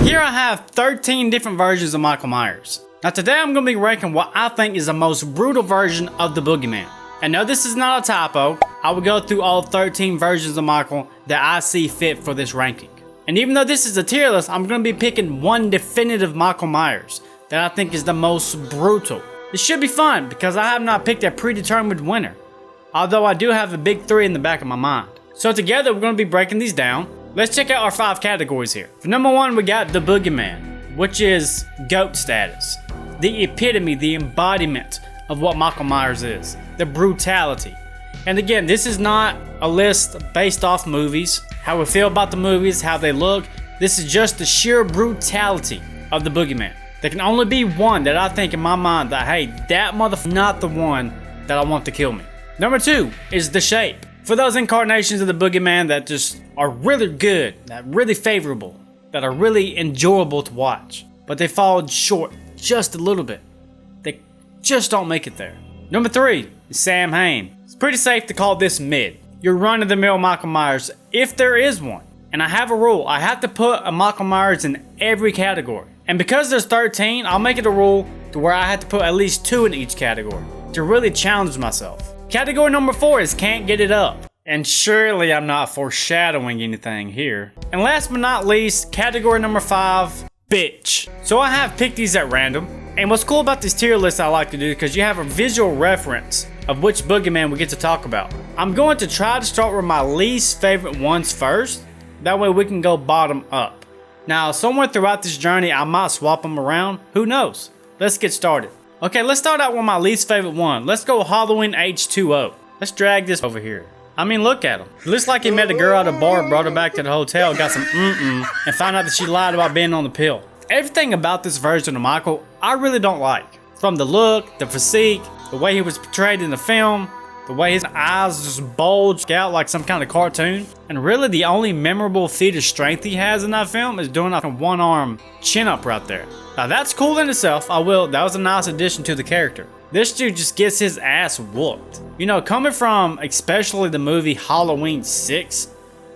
Here I have 13 different versions of Michael Myers. Now today I'm going to be ranking what I think is the most brutal version of the Boogeyman. And no, this is not a typo. I will go through all 13 versions of Michael that I see fit for this ranking. And even though this is a tier list, I'm going to be picking one definitive Michael Myers that I think is the most brutal. This should be fun because I have not picked a predetermined winner. Although I do have a big three in the back of my mind. So together we're going to be breaking these down. Let's check out our 5 categories here. For number 1, we got the Boogeyman, which is GOAT status. The epitome, the embodiment of what Michael Myers is. The brutality. And again, this is not a list based off movies, how we feel about the movies, how they look. This is just the sheer brutality of the Boogeyman. There can only be one that I think in my mind that, hey, that motherfucker not the one that I want to kill me. Number 2 is the shape. For those incarnations of the Boogeyman that just are really good, that really favorable, that are really enjoyable to watch, but they fall short just a little bit. They just don't make it there. Number 3 is Sam Hain. It's pretty safe to call this mid. Your run-of-the-mill Michael Myers, if there is one. And I have a rule, I have to put a Michael Myers in every category. And because there's 13, I'll make it a rule to where I have to put at least 2 in each category to really challenge myself. Category number 4 is Can't Get It Up. And surely I'm not foreshadowing anything here. And last but not least, category number 5, Bitch. So I have picked these at random. And what's cool about this tier list I like to do, because you have a visual reference of which Boogeyman we get to talk about. I'm going to try to start with my least favorite ones first. That way we can go bottom up. Now, somewhere throughout this journey, I might swap them around. Who knows? Let's get started. Okay, let's start out with my least favorite one. Let's go Halloween H2O. Let's drag this over here. I mean, look at him. It looks like he met a girl at a bar, brought her back to the hotel, got some and found out that she lied about being on the pill. Everything about this version of Michael, I really don't like. From the look, the physique, the way he was portrayed in the film, the way his eyes just bulged out like some kind of cartoon. And really the only memorable feat of strength he has in that film is doing like a one-arm chin-up right there. Now that's cool in itself, that was a nice addition to the character. This dude just gets his ass whooped. You know, coming from especially the movie Halloween 6,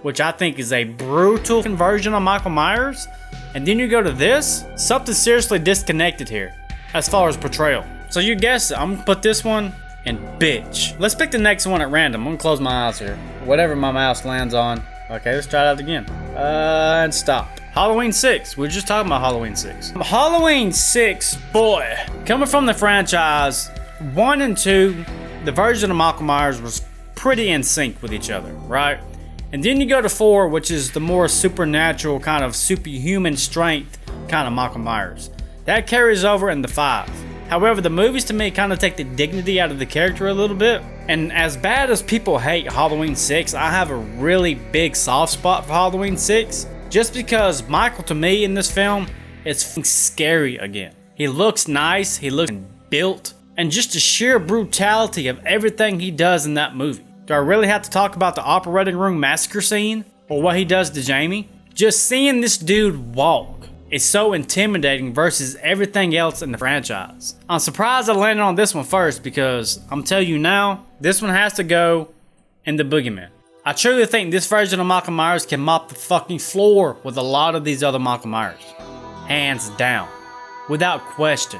which I think is a brutal version of Michael Myers, and then you go to this, something seriously disconnected here as far as portrayal. So you guessed it, I'm gonna put this one in bitch. Let's pick the next one at random. I'm gonna close my eyes here. Whatever my mouse lands on. Okay, let's try that again. And stop. Halloween 6. We were just talking about Halloween 6. Halloween 6, boy. Coming from the franchise, 1 and 2, the version of Michael Myers was pretty in sync with each other, right? And then you go to 4, which is the more supernatural, kind of superhuman strength kind of Michael Myers. That carries over into 5. However, the movies to me kind of take the dignity out of the character a little bit. And as bad as people hate Halloween 6, I have a really big soft spot for Halloween 6. Just because Michael, to me, in this film, is scary again. He looks nice, he looks built, and just the sheer brutality of everything he does in that movie. Do I really have to talk about the operating room massacre scene? Or what he does to Jamie? Just seeing this dude walk is so intimidating versus everything else in the franchise. I'm surprised I landed on this one first because I'm telling you now, this one has to go in the Boogeyman. I truly think this version of Michael Myers can mop the fucking floor with a lot of these other Michael Myers. Hands down. Without question.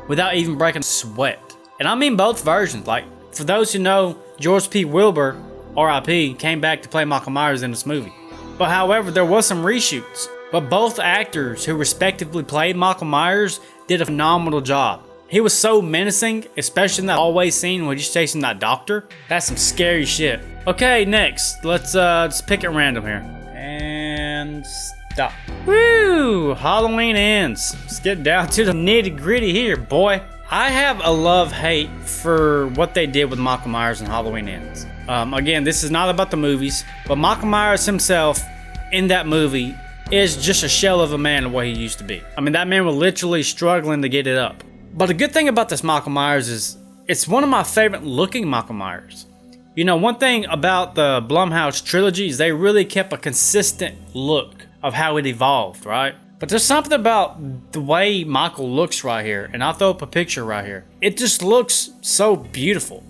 Without even breaking a sweat. And I mean both versions. Like, for those who know, George P. Wilbur, R.I.P., came back to play Michael Myers in this movie. But however, there was some reshoots. But both actors who respectively played Michael Myers did a phenomenal job. He was so menacing, especially in that hallway scene when he's chasing that doctor. That's some scary shit. Okay, next, let's just pick it random here. And stop. Woo! Halloween ends. Let's get down to the nitty gritty here, boy. I have a love-hate for what they did with Michael Myers in Halloween Ends. Again, this is not about the movies, but Michael Myers himself in that movie is just a shell of a man of what he used to be. I mean, that man was literally struggling to get it up. But the good thing about this Michael Myers is it's one of my favorite looking Michael Myers. You know, one thing about the Blumhouse trilogy is they really kept a consistent look of how it evolved, right? But there's something about the way Michael looks right here, and I'll throw up a picture right here. It just looks so beautiful.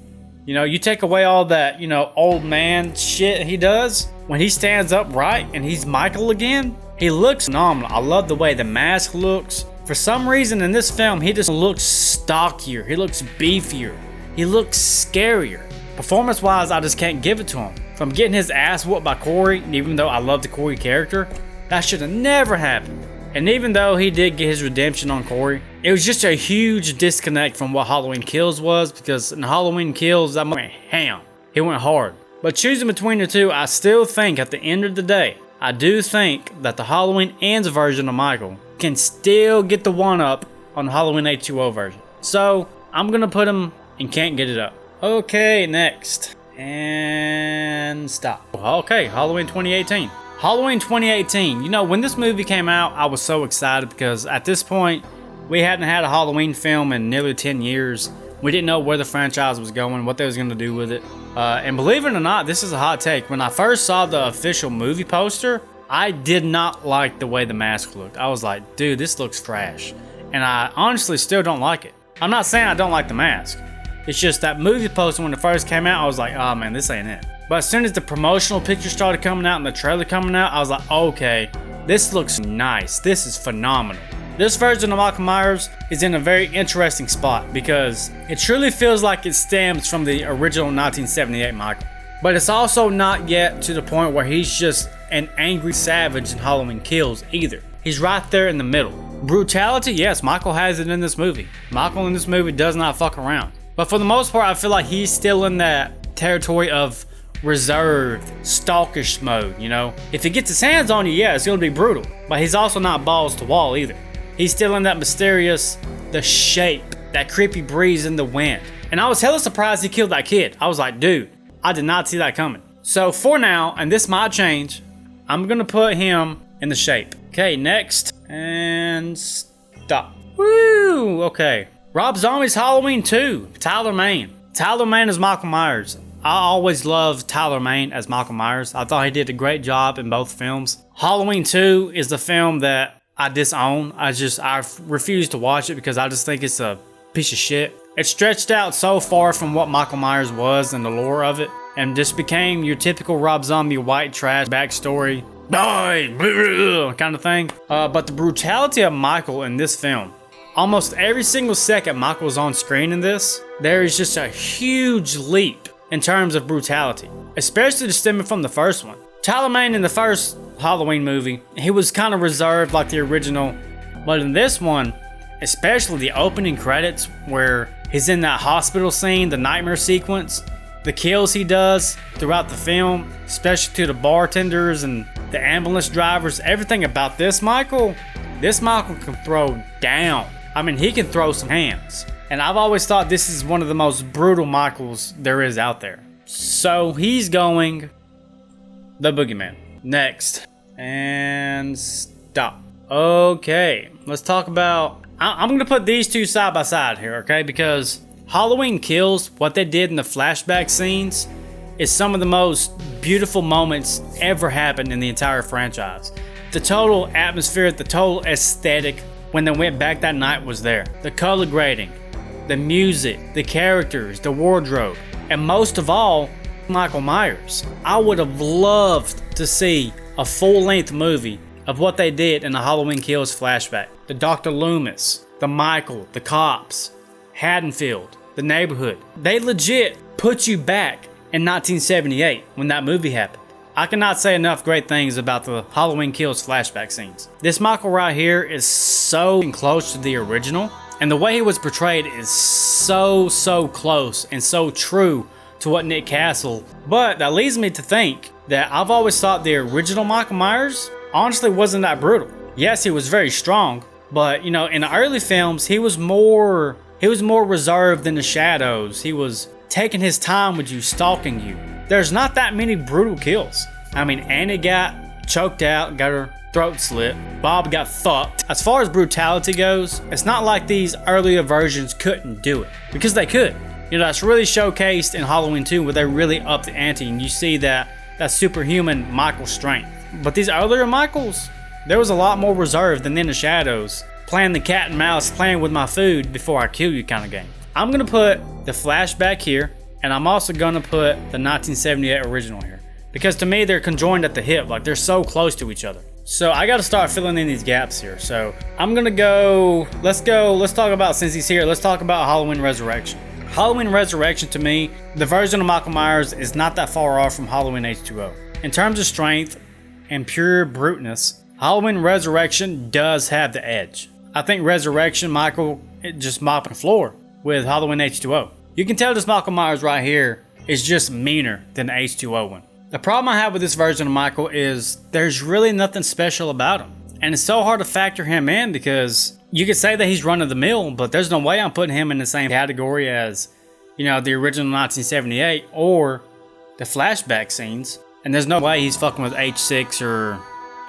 You know, you take away all that, old man shit he does. When he stands upright and he's Michael again, He looks phenomenal. I love the way the mask looks. For some reason in this film, he just looks stockier. He looks beefier. He looks scarier. Performance wise, I just can't give it to him. From getting his ass whooped by Corey, even though I love the Corey character, that should have never happened. And even though he did get his redemption on Corey, it was just a huge disconnect from what Halloween Kills was, because in Halloween Kills, that went ham. He went hard. But choosing between the two, I still think at the end of the day, I do think that the Halloween Ends version of Michael can still get the one up on the Halloween H2O version. So I'm gonna put him in Can't Get It Up. Okay, next. And stop. Okay, Halloween 2018. Halloween 2018. You know, when this movie came out, I was so excited because at this point, we hadn't had a Halloween film in nearly 10 years. We didn't know where the franchise was going, what they was going to do with it. And believe it or not, this is a hot take. When I first saw the official movie poster, I did not like the way the mask looked. I was like, dude, this looks trash. And I honestly still don't like it. I'm not saying I don't like the mask. It's just that movie poster when it first came out, I was like, oh man, this ain't it. But as soon as the promotional picture started coming out and the trailer coming out, I was like, okay, this looks nice. This is phenomenal. This version of Michael Myers is in a very interesting spot because it truly feels like it stems from the original 1978 Michael. But it's also not yet to the point where he's just an angry savage in Halloween Kills either. He's right there in the middle. Brutality, yes, Michael has it in this movie. Michael in this movie does not fuck around. But for the most part, I feel like he's still in that territory of reserved, stalkish mode, you know? If he gets his hands on you, yeah, it's gonna be brutal. But he's also not balls to wall either. He's still in that mysterious, the shape, that creepy breeze in the wind. And I was hella surprised he killed that kid. I was like, dude, I did not see that coming. So for now, and this might change, I'm gonna put him in the shape. Okay, next, and stop. Woo, okay. Rob Zombie's Halloween 2, Tyler Mane. Tyler Mane is Michael Myers. I always loved Tyler Mane as Michael Myers. I thought he did a great job in both films. Halloween 2 is the film that I disown. I refuse to watch it because I just think it's a piece of shit. It stretched out so far from what Michael Myers was and the lore of it, and just became your typical Rob Zombie white trash backstory, kind of thing. But the brutality of Michael in this film, almost every single second Michael's on screen in this, there is just a huge leap in terms of brutality, especially stemming from the first one. Tyler Mane in the first Halloween movie, he was kind of reserved like the original, but in this one, especially the opening credits where he's in that hospital scene, the nightmare sequence, the kills he does throughout the film, especially to the bartenders and the ambulance drivers, everything about this Michael can throw down. I mean, he can throw some hands. And I've always thought this is one of the most brutal Michaels there is out there. So he's going the Boogeyman. Next. And stop. Okay, let's talk about... I'm going to put these two side by side here, okay? Because Halloween Kills, what they did in the flashback scenes, is some of the most beautiful moments ever happened in the entire franchise. The total atmosphere, the total aesthetic when they went back that night was there. The color grading, the music, the characters, the wardrobe, and most of all, Michael Myers. I would have loved to see a full-length movie of what they did in the Halloween Kills flashback. The Dr. Loomis, the Michael, the cops, Haddonfield, the neighborhood. They legit put you back in 1978 when that movie happened. I cannot say enough great things about the Halloween Kills flashback scenes. This Michael right here is so close to the original, and the way he was portrayed is so close and so true to what Nick Castle. But that leads me to think that I've always thought the original Michael Myers honestly wasn't that brutal. Yes, he was very strong, but you know, in the early films, he was more reserved in the shadows. He was taking his time with you, stalking you. There's not that many brutal kills. I mean, Annie got choked out, got her throat slit. Bob got fucked. As far as brutality goes, it's not like these earlier versions couldn't do it, because they could. You know, that's really showcased in Halloween 2 where they really upped the ante and you see that superhuman Michael strength. But these earlier Michaels, there was a lot more reserved than in the shadows, playing the cat and mouse, playing with my food before I kill you kind of game. I'm gonna put the flashback here, and I'm also gonna put the 1978 original here, because to me they're conjoined at the hip, like they're so close to each other. So I got to start filling in these gaps here. So I'm gonna go. Let's talk about, since he's here, let's talk about Halloween Resurrection. Halloween Resurrection, to me, the version of Michael Myers is not that far off from Halloween H2O. In terms of strength and pure bruteness, Halloween Resurrection does have the edge. I think Resurrection, Michael just mopping the floor with Halloween H2O. You can tell this Michael Myers right here is just meaner than the H2O one. The problem I have with this version of Michael is there's really nothing special about him. And it's so hard to factor him in because you could say that he's run of the mill, but there's no way I'm putting him in the same category as, you know, the original 1978 or the flashback scenes. And there's no way he's fucking with H6 or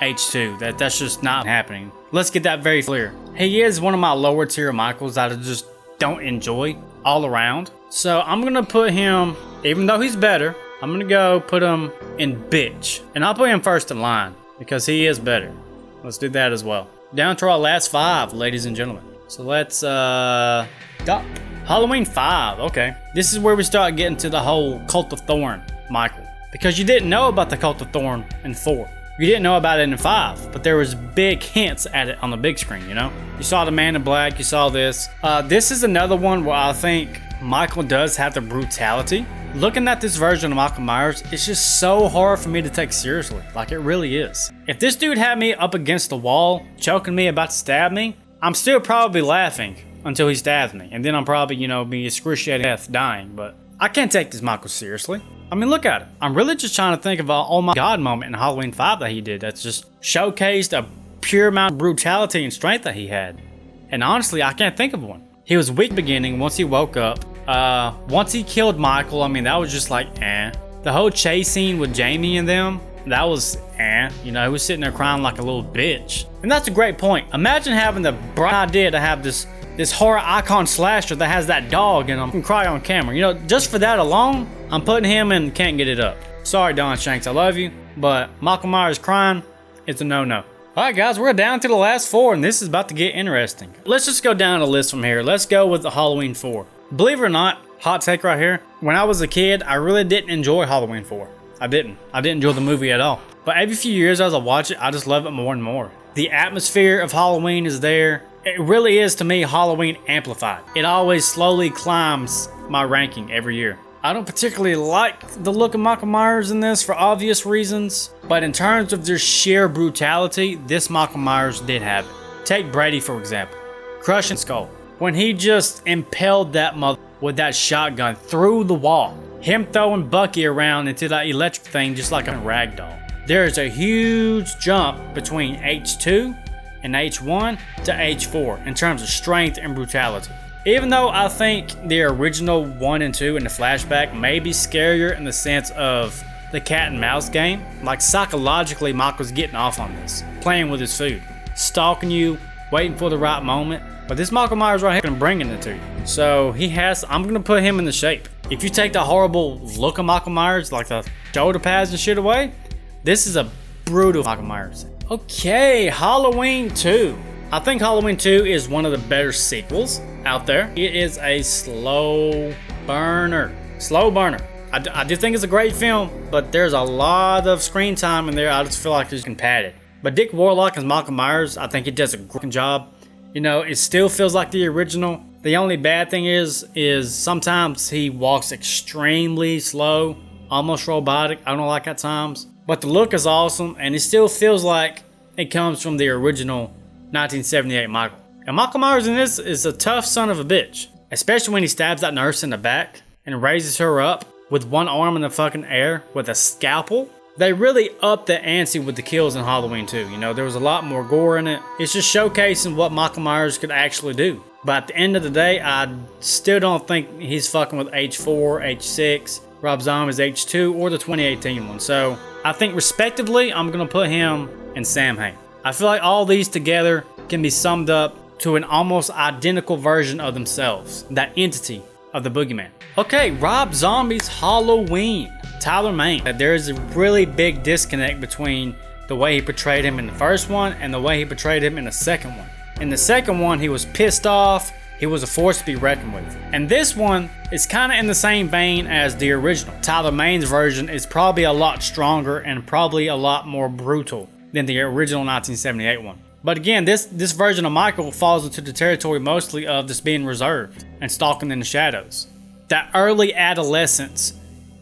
H2. That's just not happening. Let's get that very clear. He is one of my lower tier Michaels that I just don't enjoy all around. So I'm gonna put him, even though he's better, I'm gonna go put him in bitch. And I'll put him first in line because he is better. Let's do that as well. Down to our last 5, ladies and gentlemen. So let's go. Halloween 5, okay. This is where we start getting to the whole Cult of Thorn Michael. Because you didn't know about the Cult of Thorn in 4. You didn't know about it in 5, but there was big hints at it on the big screen, you know? You saw the Man in Black, you saw this. This is another one where I think Michael does have the brutality. Looking at this version of Michael Myers, it's just so hard for me to take seriously. Like, it really is. If this dude had me up against the wall, choking me, about to stab me, I'm still probably laughing until he stabs me. And then I'm probably, you know, be excruciating death, dying. But I can't take this Michael seriously. I mean, look at it. I'm really just trying to think of an oh my god moment in Halloween 5 that he did that's just showcased a pure amount of brutality and strength that he had. And honestly, I can't think of one. He was weak beginning once he woke up. Once he killed Michael, I mean, that was just like, eh. The whole chase scene with Jamie and them, that was eh. You know, he was sitting there crying like a little bitch. And that's a great point. Imagine having the bright idea to have this horror icon slasher that has that dog and can cry on camera. You know, just for that alone, I'm putting him in Can't Get It Up. Sorry, Don Shanks, I love you, but Michael Myers crying, it's a no-no. Alright guys, we're down to the last 4 and this is about to get interesting. Let's just go down the list from here. Let's go with the Halloween 4. Believe it or not, hot take right here, when I was a kid, I really didn't enjoy Halloween 4. I didn't enjoy the movie at all. But every few years as I watch it, I just love it more and more. The atmosphere of Halloween is there. It really is, to me, Halloween amplified. It always slowly climbs my ranking every year. I don't particularly like the look of Michael Myers in this for obvious reasons, but in terms of their sheer brutality, this Michael Myers did have it. Take Brady for example. Crushing Skull. When he just impaled that mother with that shotgun through the wall. Him throwing Bucky around into that electric thing just like a rag doll. There is a huge jump between H2 and H1 to H4 in terms of strength and brutality. Even though I think the original 1 and 2 in the flashback may be scarier in the sense of the cat and mouse game, like psychologically Michael's getting off on this, playing with his food, stalking you, waiting for the right moment. But this Michael Myers right here can bring it to you. So I'm gonna put him in the shape. If you take the horrible look of Michael Myers, like the shoulder pads and shit away, this is a brutal Michael Myers. Okay, Halloween 2. I think Halloween 2 is one of the better sequels out there. It is a slow burner. I do think it's a great film, but there's a lot of screen time in there. I just feel like it's padded. But Dick Warlock as Michael Myers, I think he does a great job. You know, it still feels like the original. The only bad thing is sometimes he walks extremely slow, almost robotic. I don't like at times. But the look is awesome, and it still feels like it comes from the original 1978 Michael. And Michael Myers in this is a tough son of a bitch. Especially when he stabs that nurse in the back and raises her up with one arm in the fucking air with a scalpel. They really upped the ante with the kills in Halloween 2. You know, there was a lot more gore in it. It's just showcasing what Michael Myers could actually do. But at the end of the day, I still don't think he's fucking with H4, H6, Rob Zombie's H2, or the 2018 one. So I think respectively, I'm going to put him and Sam Hain. I feel like all these together can be summed up to an almost identical version of themselves. That entity of the Boogeyman. Okay, Rob Zombie's Halloween. Tyler Mane. There is a really big disconnect between the way he portrayed him in the first one and the way he portrayed him in the second one. In the second one, he was pissed off. He was a force to be reckoned with. And this one is kind of in the same vein as the original. Tyler Mane's version is probably a lot stronger and probably a lot more brutal than the original 1978 one. But again, this version of Michael falls into the territory mostly of just being reserved and stalking in the shadows. That early adolescence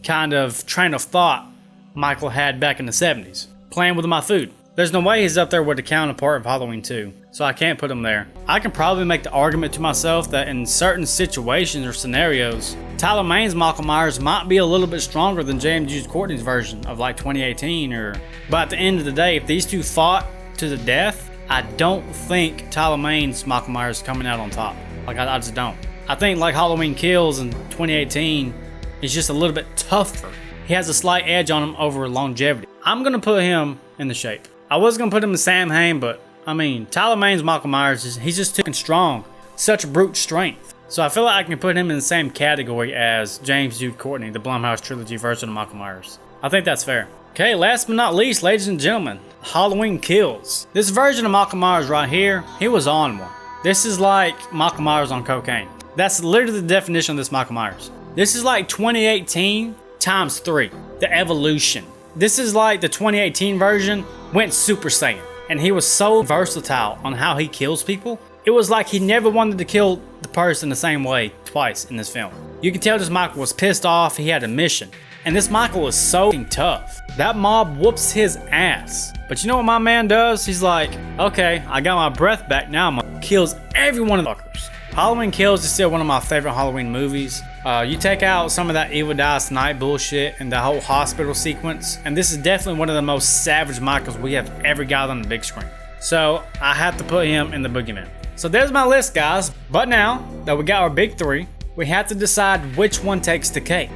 kind of train of thought Michael had back in the 70s, playing with my food. There's no way he's up there with the counterpart of Halloween 2, so I can't put him there. I can probably make the argument to myself that in certain situations or scenarios, Tyler Maine's Michael Myers might be a little bit stronger than James Jude Courtney's version of like 2018 but at the end of the day, if these two fought to the death, I don't think Tyler Maine's Michael Myers is coming out on top. Like I just don't. I think like Halloween Kills in 2018 is just a little bit tougher. He has a slight edge on him over longevity. I'm gonna put him in the shape. I was gonna put him in Sam Hain, but I mean, Tyler Maine's Michael Myers, he's just too strong. Such brute strength. So I feel like I can put him in the same category as James Jude Courtney, the Blumhouse trilogy version of Michael Myers. I think that's fair. Okay, last but not least, ladies and gentlemen, Halloween Kills. This version of Michael Myers right here, he was on one. This is like Michael Myers on cocaine. That's literally the definition of this Michael Myers. This is like 2018 times 3, the evolution. This is like the 2018 version went Super Saiyan, and he was so versatile on how he kills people. It was like he never wanted to kill the person the same way twice in this film. You can tell this Michael was pissed off, he had a mission. And this Michael is so tough. That mob whoops his ass. But you know what my man does? He's like, okay, I got my breath back now. I'm gonna kills every one of the fuckers. Halloween Kills is still one of my favorite Halloween movies. You take out some of that Evil Dies Tonight bullshit and the whole hospital sequence, and this is definitely one of the most savage Michaels we have ever got on the big screen. So I have to put him in the Boogeyman. So there's my list, guys. But now that we got our big three, we have to decide which one takes the cake.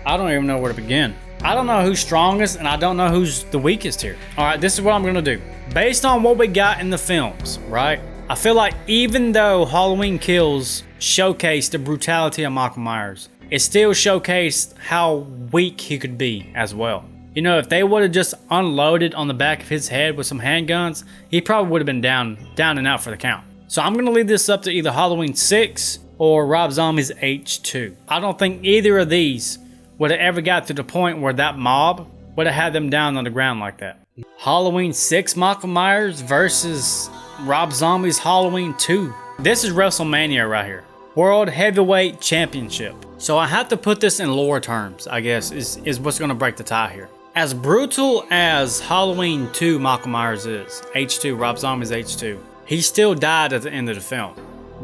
I don't even know where to begin. I don't know who's strongest, and I don't know who's the weakest here. All right, this is what I'm gonna do. Based on what we got in the films, right? I feel like even though Halloween Kills showcased the brutality of Michael Myers, it still showcased how weak he could be as well. You know, if they would have just unloaded on the back of his head with some handguns, he probably would have been down and out for the count. So I'm gonna leave this up to either Halloween 6 or Rob Zombie's H2. I don't think either of these would have ever got to the point where that mob would have had them down on the ground like that. Halloween 6 Michael Myers versus Rob Zombie's Halloween 2. This is WrestleMania right here. World Heavyweight Championship. So I have to put this in lore terms, I guess, is what's going to break the tie here. As brutal as Halloween 2 Michael Myers is, H2, Rob Zombie's H2, he still died at the end of the film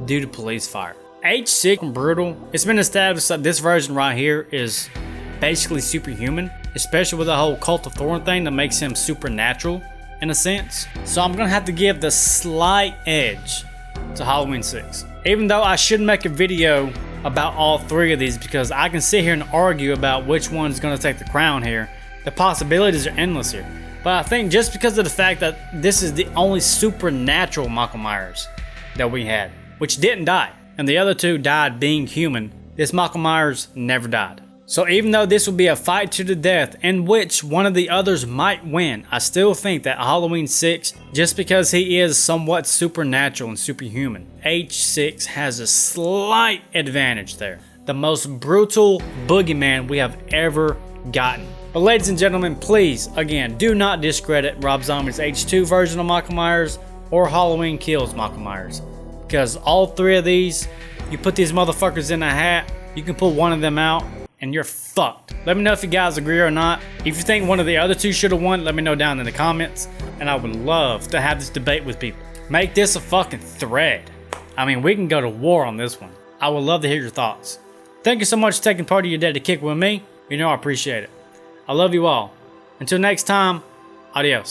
due to police fire. H6 brutal. It's been established that this version right here is basically superhuman, especially with the whole Cult of Thorn thing that makes him supernatural in a sense. So I'm gonna have to give the slight edge to Halloween 6. Even though I should make a video about all three of these because I can sit here and argue about which one's gonna take the crown here. The possibilities are endless here. But I think just because of the fact that this is the only supernatural Michael Myers that we had, which didn't die, and the other two died being human, this Michael Myers never died. So even though this will be a fight to the death in which one of the others might win, I still think that Halloween 6, just because he is somewhat supernatural and superhuman, H6 has a slight advantage there. The most brutal boogeyman we have ever gotten. But ladies and gentlemen, please, again, do not discredit Rob Zombie's H2 version of Michael Myers or Halloween Kills Michael Myers. Because all three of these, you put these motherfuckers in a hat, you can pull one of them out, and you're fucked. Let me know if you guys agree or not. If you think one of the other two should have won, let me know down in the comments. And I would love to have this debate with people. Make this a fucking thread. I mean, we can go to war on this one. I would love to hear your thoughts. Thank you so much for taking part of your day to kick with me. You know I appreciate it. I love you all. Until next time, adios.